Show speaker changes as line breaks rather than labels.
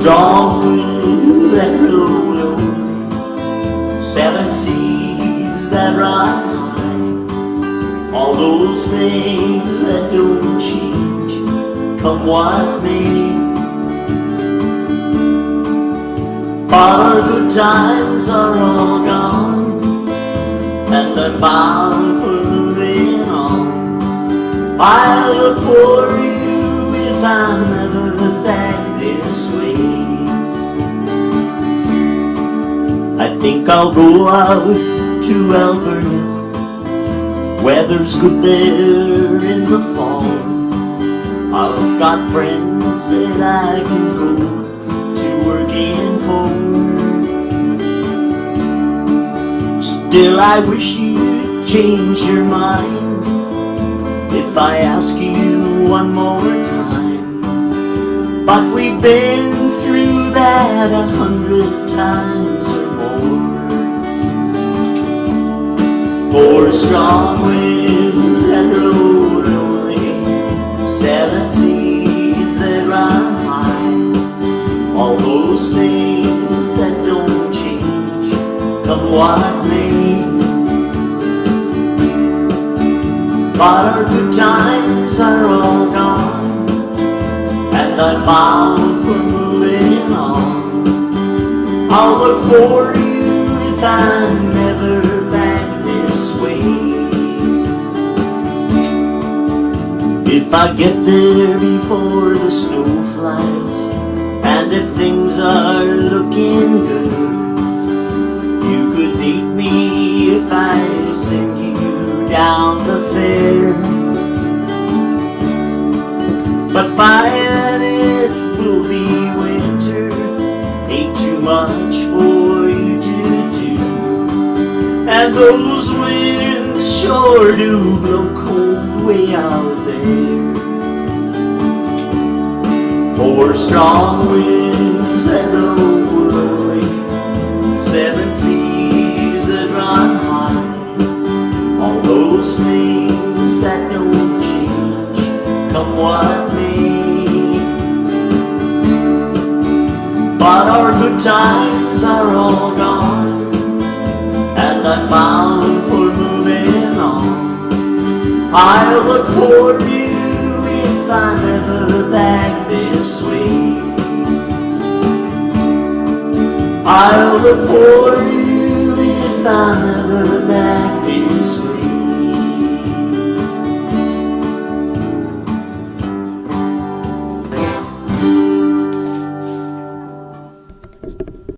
strong winds that blow lonely, seven seas that run high, all those things that don't change, come what may. But our good times are all gone, and I'm bound for moving on. I look for you if I'm ever back this way. I think I'll go out to Alberta, weather's good there in the fall. I've got friends that I can go to working for. Still I wish you'd change your mind if I ask you one more time. But we've been through that 100 times or more. Four strong winds that blow lonely, seven seas that run high, all those things that don't change, come what may. But our good times are all gone, and I'm bound for moving on. I'll look for you if I'm ever back this way. If I get there before the snow flies, and if things are looking good, you could meet me if I send you down the fair. But by then it will be winter, ain't too much for you to do, and those winds sure do blow cold way out there. Four strong winds that blow lonely, seven seas that run high, all those things that don't change, come what may. But our good times are all gone, and I'm bound for moving on. I'll look for you if I'm ever back this way. I'll look for you if I'm ever back